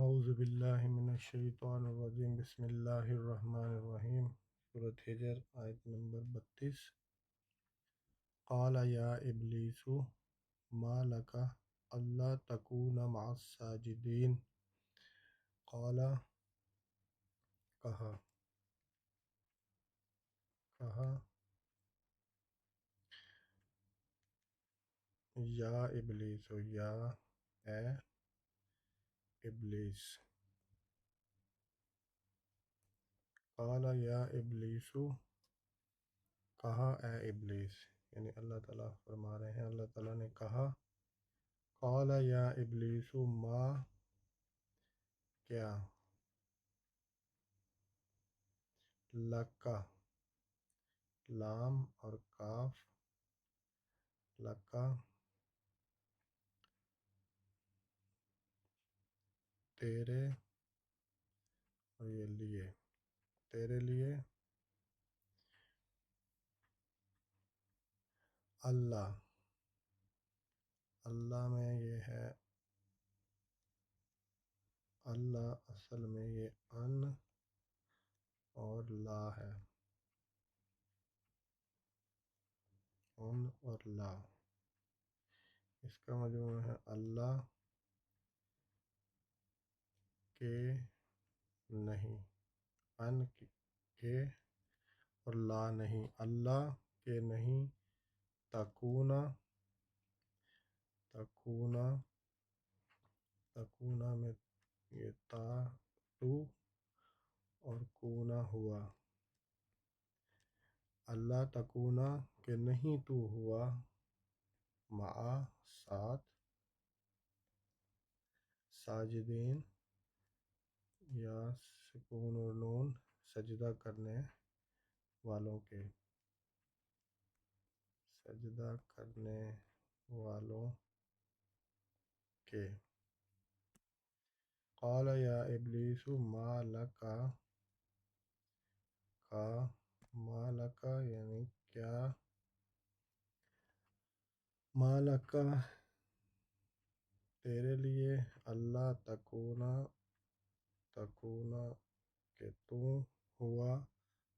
اعوذ باللہ من الشیطان الرجیم، بسم اللہ الرحمن الرحیم۔ سورۃ ہجر، آیت نمبر 32۔ قال یا ابلیس ما لک الا تکون مع الساجدین۔ قال، کہا یا ابلیس، یا اے ابلیس۔ قال یا ابلیس، کہا اے ابلیس، یعنی اللہ تعالیٰ فرما رہے ہیں اللہ تعالیٰ نے کہا، قال یا ابلیس، ما کیا، لکا لام اور کاف، لکا تیرے، اور یہ لیے، تیرے لیے، اللہ اللہ میں یہ ہے، اللہ اصل میں یہ ان اور لا ہے، ان اور لا، اس کا مجموعہ ہے اللہ کے نہیں، ان کے اور لا نہیں، اللہ کے نہیں، تکونا تکونا تکونا میں یہ تا تو اور کونا ہوا، اللہ تکونا کہ نہیں تو ہوا، مع ساتھ، ساجدین یا سکون اور نون سجدہ کرنے والوں کے، سجدہ کرنے والوں کے۔ قال یا ابلیس ما لکا، ما لکا یعنی کیا، ما لکا تیرے لیے، اللہ تکونا کہ تو ہوا،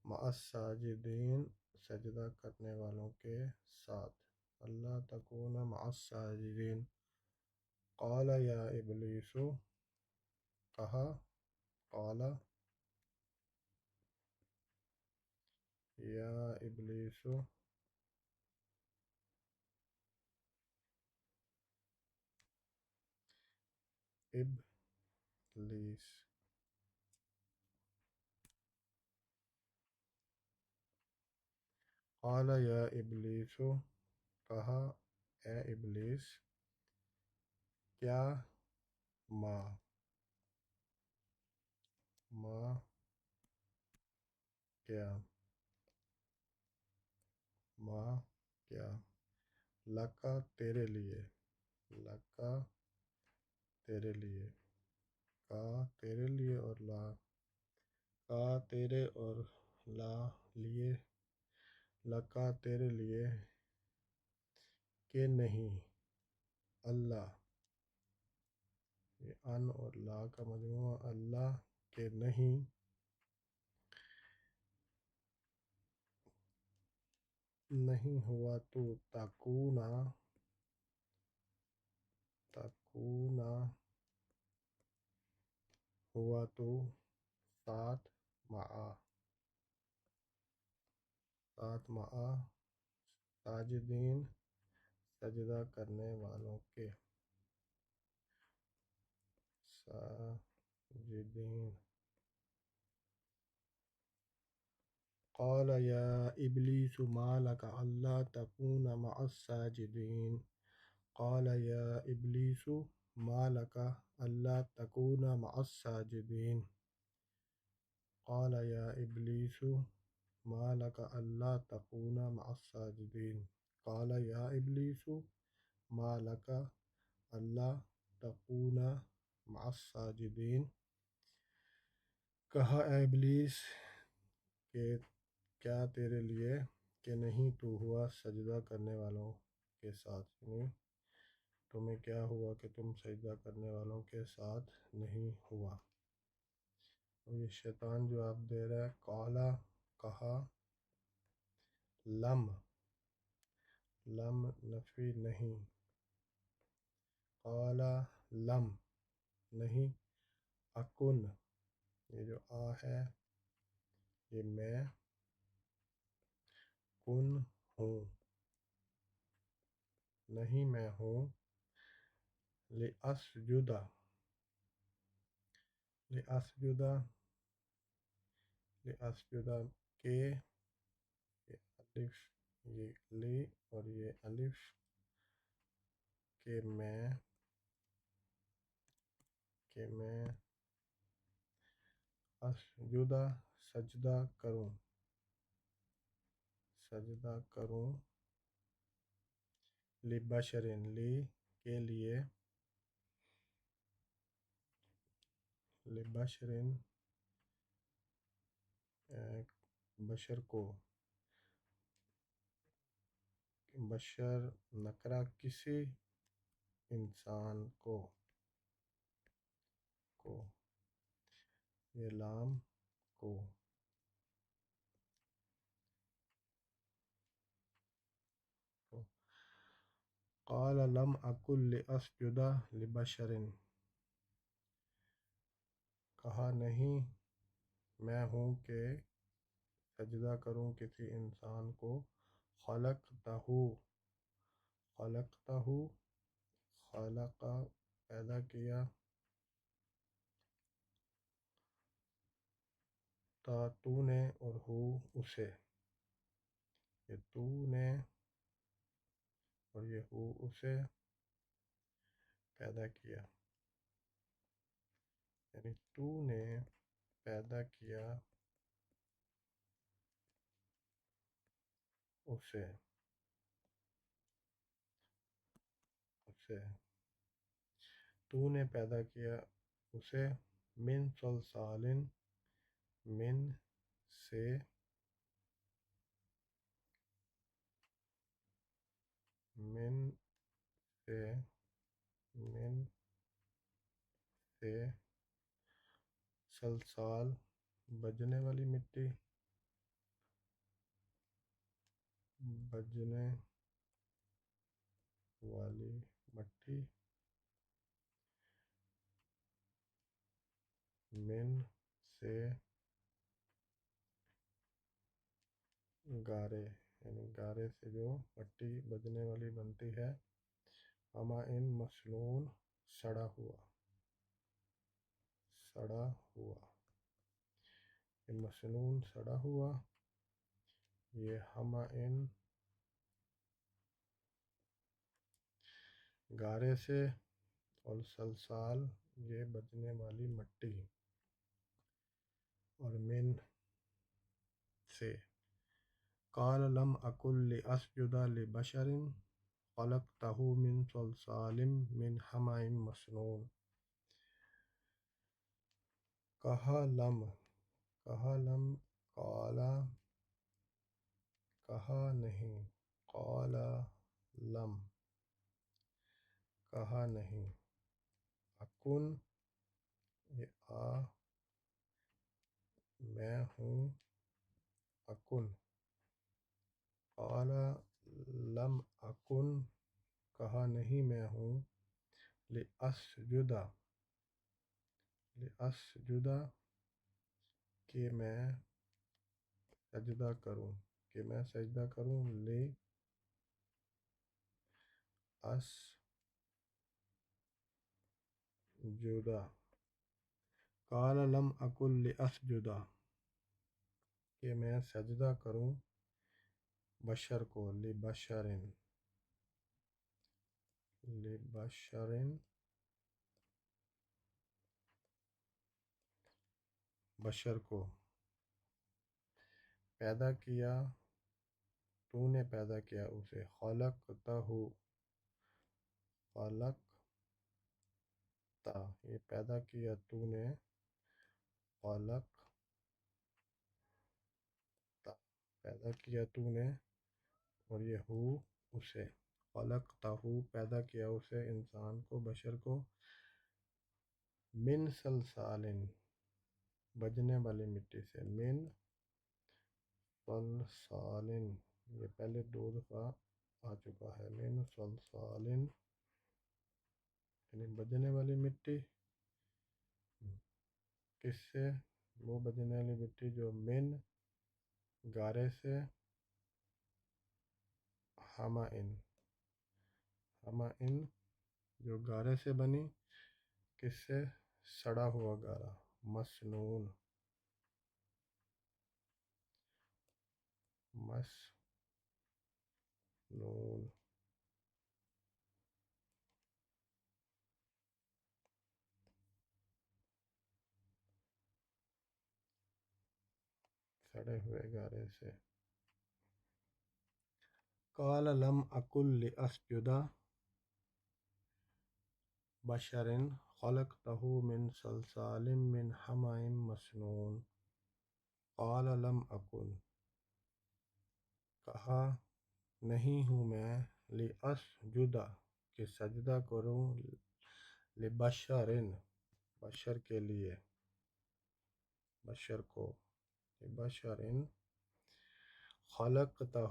مع الساجدین سجدہ کرنے والوں کے ساتھ، اللہ تکونا مع الساجدین۔ قال یا ابلیس، کہا، قال یا ابلیس، ابلیس، قال یا ابلیس، کہا اے ابلیس، کیا، ما کیا، ما کیا، لکا تیرے لیے، لکا تیرے لیے، کا تیرے لیے اور لا، کا تیرے اور لا لیے، لکا تیرے لیے، کہ نہیں، اللہ یہ ان اور لا کا مجموعہ، اللہ کہ نہیں، نہیں ہوا تو، تکونا ہوا تو، ساتھ، مع ساجدین سجدہ کرنے والوں کے، ساجدین۔ قال یا ابلیس ما لک الا تکون مع الساجدین۔ قال یا ابلیس ما لک الا تکون مع الساجدین۔ قال یا ابلیس ما لک الا تکون مع الساجدین۔ قال یا ابلیس ما لک الا تکون مع الساجدین۔ کہا اے ابلیس کہ کیا تیرے لیے کہ نہیں تو ہوا سجدہ کرنے والوں کے ساتھ، یعنی تمہیں کیا ہوا کہ تم سجدہ کرنے والوں کے ساتھ نہیں ہوا؟ اور یہ شیطان جواب دے رہا ہے، قالا کہا، لم لم نفی نہیں، قالا لم نہیں، اکن یہ جو آ ہے یہ میں، کن ہوں نہیں میں ہوں، لأسجد لأسجد لأسجد کے، یہ الف، یہ لی اور یہ الف، کہ میں اسجدہ سجدہ کروں، سجدہ کروں، لبشرن لی کے لیے، لبشرن بشر کو، بشر نکرہ کسی انسان کو، یہ لام کو، قال لم اکن لاسجد لبشر، کہا نہیں میں ہوں کہ سجدہ کروں کسی انسان کو، خلقتہ خلقتہ خلق پیدا کیا، تا تو نے اور ہو اسے، یہ تو نے اور یہ ہو اسے پیدا کیا، یعنی تو نے پیدا کیا اسے، تو نے پیدا کیا اسے، من صلصال من سے، من سے، من سے، صلصال بجنے والی مٹی، بجنے والی مٹی، من سے گارے، یعنی گارے سے جو مٹی بجنے والی بنتی ہے، ہما ان مسنون سڑا ہوا، سڑا ہوا، یہ مسنون سڑا ہوا، یہ ہما ان گارے سے، اور سلسال یہ بجنے والی مٹی، اور من سے، قال لم اکن لاسجد لبشر خلقتہ من صلصال من حمأ مسنون، کہا لم قال کہا نہیں، قال لم کہا نہیں، اکن یہ آ میں ہوں، اکن، قال لم اکن کہا نہیں میں ہوں، لأسجد کہ میں سجدہ کروں، لأسجد، قال لم اکن لأسجد کہ میں سجدہ کروں بشر کو، لبشرن بشر کو، پیدا کیا تو نے پیدا کیا اسے، خلقتہ خلقتا یہ پیدا کیا تو نے، خلقتا پیدا کیا تو نے، اور یہ ہو اسے، خلقتہ پیدا کیا اسے انسان کو بشر کو من صلصال بجنے والی مٹی سے من صلصال یہ پہلے دو دفعہ آ چکا ہے من صلصال یعنی بجنے والی مٹی کس سے وہ بجنے والی مٹی جو من گارے سے ہما ان جو گارے سے بنی کس سے سڑا ہوا گارا مسنون سڑے ہوئے گارے سے قال لم اکل لاسجد بشر خلقته من صلصال من حمأ مسنون قال لم اکن کہا نہیں ہوں میں لاسجد کہ سجدہ کروں لبشر بشر کے لیے بشر کو بشر خلقتہ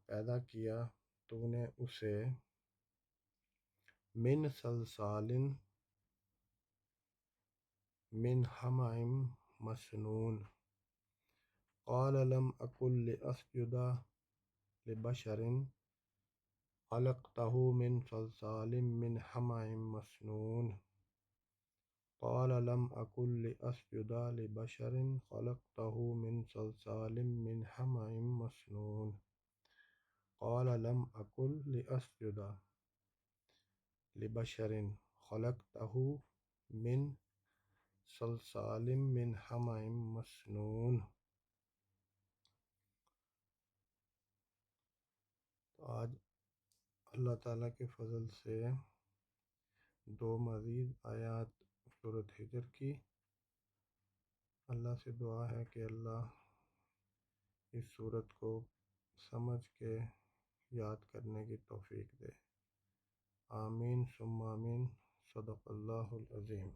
پیدا کیا تو نے اسے من صلصال من حمأ مسنون قال لم اکن لاسجد لبشر خلقته من صلصال من حمأ مسنون قال لم اکن لاسجد لبشر خلقته من صلصال من حمأ مسنون قال لم اکن لاسجد لبشر خلقته من صلصال من حمأ مسنون۔ تو آج اللہ تعالیٰ کے فضل سے دو مزید آیات سورۃ ہجر کی۔ اللہ سے دعا ہے کہ اللہ اس سورت کو سمجھ کے یاد کرنے کی توفیق دے۔ آمین ثم آمین۔ صدق اللہ العظیم۔